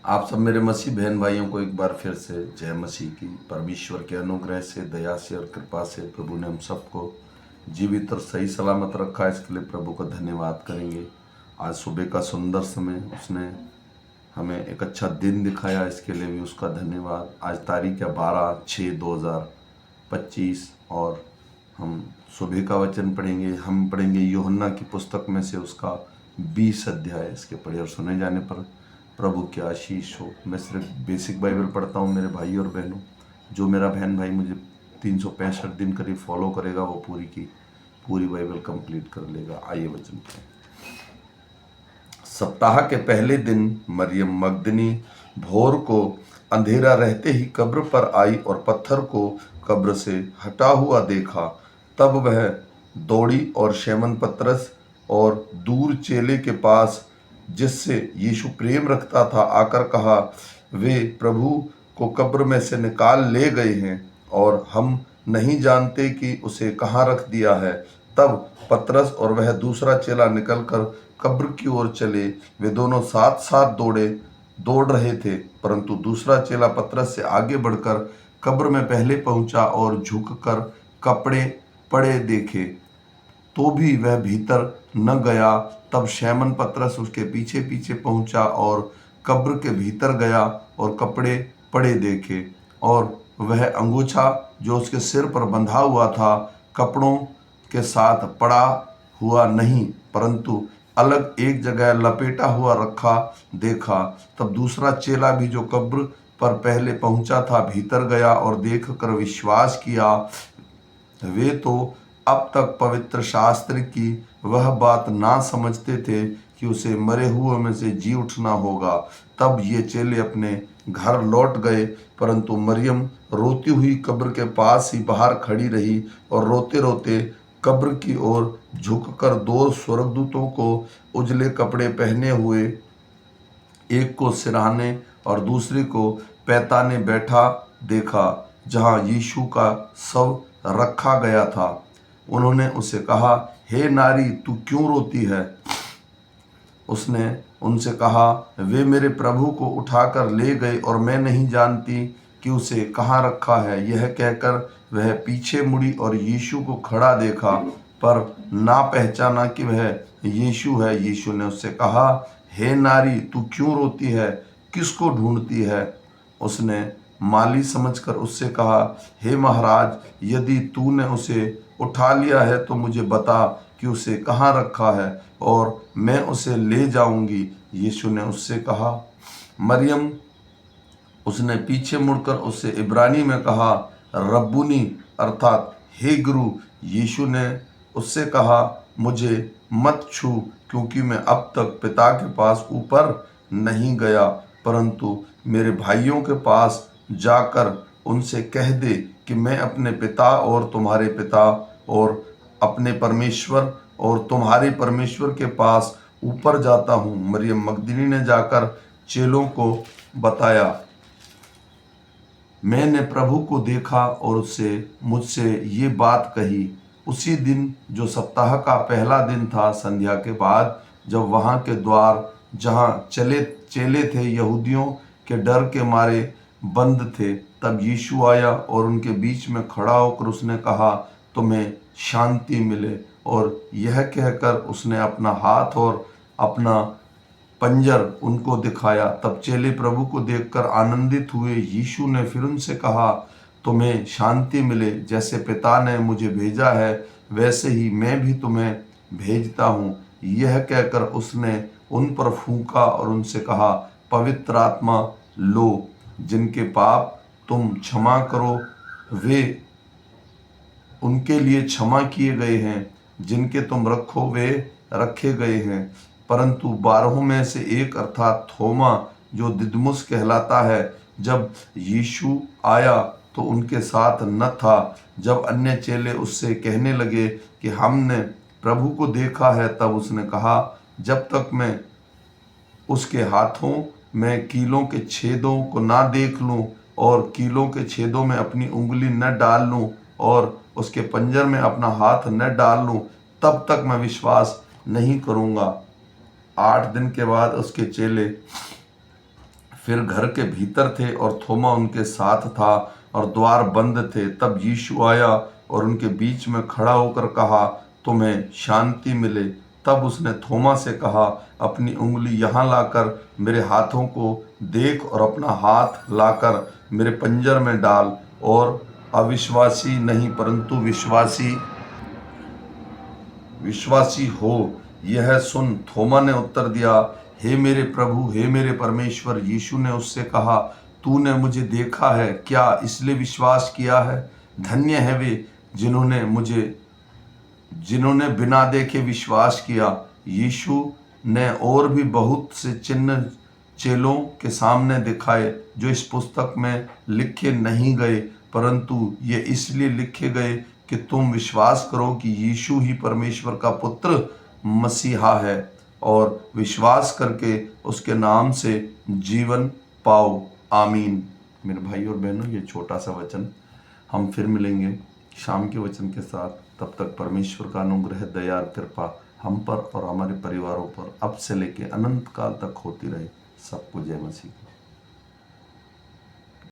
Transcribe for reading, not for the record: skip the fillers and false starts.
आप सब मेरे मसीह बहन भाइयों को एक बार फिर से जय मसीह की। परमेश्वर के अनुग्रह से, दया से और कृपा से प्रभु ने हम सबको जीवित और सही सलामत रखा। इसके लिए प्रभु का धन्यवाद करेंगे। आज सुबह का सुंदर समय उसने हमें एक अच्छा दिन दिखाया, इसके लिए भी उसका धन्यवाद। आज तारीख है 12/6/2025 और हम सुबह का वचन पढ़ेंगे। हम पढ़ेंगे यूहन्ना की पुस्तक में से उसका 20 अध्याय। इसके पढ़े और सुने जाने पर प्रभु की आशीष हो। मैं सिर्फ बेसिक बाइबल पढ़ता हूँ मेरे भाई और बहनों। जो मेरा बहन भाई मुझे 365 दिन करीब फॉलो करेगा वो पूरी की पूरी बाइबल कंप्लीट कर लेगा। आइए वचन पढ़ें। सप्ताह के पहले दिन मरियम मगदनी भोर को अंधेरा रहते ही कब्र पर आई और पत्थर को कब्र से हटा हुआ देखा। तब वह दौड़ी और शैमन पतरस और दूर चेले के पास जिससे यीशु प्रेम रखता था आकर कहा, वे प्रभु को कब्र में से निकाल ले गए हैं और हम नहीं जानते कि उसे कहाँ रख दिया है। तब पतरस और वह दूसरा चेला निकलकर कब्र की ओर चले। वे दोनों साथ साथ दौड़ रहे थे, परंतु दूसरा चेला पतरस से आगे बढ़कर कब्र में पहले पहुंचा और झुककर कपड़े पड़े देखे तो भी वह भीतर न गया। तब शैमन पतरस उसके पीछे पीछे पहुंचा और कब्र के भीतर गया और कपड़े पड़े देखे, और वह अंगूछा जो उसके सिर पर बंधा हुआ था कपड़ों के साथ पड़ा हुआ नहीं, परंतु अलग एक जगह लपेटा हुआ रखा देखा। तब दूसरा चेला भी जो कब्र पर पहले पहुंचा था भीतर गया और देखकर विश्वास किया। वे तो अब तक पवित्र शास्त्र की वह बात ना समझते थे कि उसे मरे हुए में से जी उठना होगा। तब ये चेले अपने घर लौट गए, परंतु मरियम रोती हुई कब्र के पास ही बाहर खड़ी रही और रोते रोते कब्र की ओर झुककर दो स्वर्गदूतों को उजले कपड़े पहने हुए, एक को सिरहाने और दूसरे को पैताने बैठा देखा, जहाँ यीशु का शव रखा गया था। उन्होंने उसे कहा, हे नारी, तू क्यों रोती है? उसने उनसे कहा, वे मेरे प्रभु को उठाकर ले गए और मैं नहीं जानती कि उसे कहाँ रखा है। यह कहकर वह पीछे मुड़ी और यीशु को खड़ा देखा, पर ना पहचाना कि वह यीशु है। यीशु ने उससे कहा, हे नारी, तू क्यों रोती है? किसको ढूंढती है? उसने माली समझकर उससे कहा, हे महाराज, यदि तूने उसे उठा लिया है तो मुझे बता कि उसे कहाँ रखा है और मैं उसे ले जाऊंगी। यीशु ने उससे कहा, मरियम। उसने पीछे मुड़कर उससे इब्रानी में कहा, रब्बुनी, अर्थात हे गुरु। यीशु ने उससे कहा, मुझे मत छू, क्योंकि मैं अब तक पिता के पास ऊपर नहीं गया, परंतु मेरे भाइयों के पास जाकर उनसे कह दे कि मैं अपने पिता और तुम्हारे पिता और अपने परमेश्वर और तुम्हारे परमेश्वर के पास ऊपर जाता हूँ। मरियम मगदली ने जाकर चेलों को बताया, मैंने प्रभु को देखा और उससे मुझसे ये बात कही। उसी दिन जो सप्ताह का पहला दिन था, संध्या के बाद, जब वहाँ के द्वार जहाँ चेले थे यहूदियों के डर के मारे बंद थे, तब यीशु आया और उनके बीच में खड़ा होकर उसने कहा, तुम्हें शांति मिले। और यह कहकर उसने अपना हाथ और अपना पंजर उनको दिखाया। तब चेले प्रभु को देखकर आनंदित हुए। यीशु ने फिर उनसे कहा, तुम्हें शांति मिले। जैसे पिता ने मुझे भेजा है वैसे ही मैं भी तुम्हें भेजता हूँ। यह कहकर उसने उन पर फूंका और उनसे कहा, पवित्र आत्मा लो। जिनके पाप तुम क्षमा करो वे उनके लिए क्षमा किए गए हैं, जिनके तुम रखो वे रखे गए हैं। परंतु 12 में से एक अर्थात थोमा, जो दिदमुस कहलाता है, जब यीशु आया तो उनके साथ न था। जब अन्य चेले उससे कहने लगे कि हमने प्रभु को देखा है, तब उसने कहा, जब तक मैं उसके हाथों में कीलों के छेदों को ना देख लूं और कीलों के छेदों में अपनी उंगली न डाल लूं और उसके पंजर में अपना हाथ न डाल लूं, तब तक मैं विश्वास नहीं करूंगा। 8 दिन के बाद उसके चेले फिर घर के भीतर थे और थोमा उनके साथ था और द्वार बंद थे। तब यीशु आया और उनके बीच में खड़ा होकर कहा, तुम्हें शांति मिले। तब उसने थोमा से कहा, अपनी उंगली यहाँ लाकर मेरे हाथों को देख और अपना हाथ लाकर मेरे पंजर में डाल, और अविश्वासी नहीं परंतु विश्वासी हो यह सुन। थोमा ने उत्तर दिया, हे मेरे प्रभु, हे मेरे परमेश्वर। यीशु ने उससे कहा, तूने मुझे देखा है, क्या इसलिए विश्वास किया है? धन्य है वे जिन्होंने बिना देखे विश्वास किया। यीशु ने और भी बहुत से चिन्ह चेलों के सामने दिखाए जो इस पुस्तक में लिखे नहीं गए, परंतु ये इसलिए लिखे गए कि तुम विश्वास करो कि यीशु ही परमेश्वर का पुत्र मसीहा है, और विश्वास करके उसके नाम से जीवन पाओ। आमीन। मेरे भाई और बहनों, ये छोटा सा वचन, हम फिर मिलेंगे शाम के वचन के साथ। तब तक परमेश्वर का अनुग्रह, दया और कृपा हम पर और हमारे परिवारों पर अब से लेके अनंत काल तक होती रहे। सबको जय मसीह।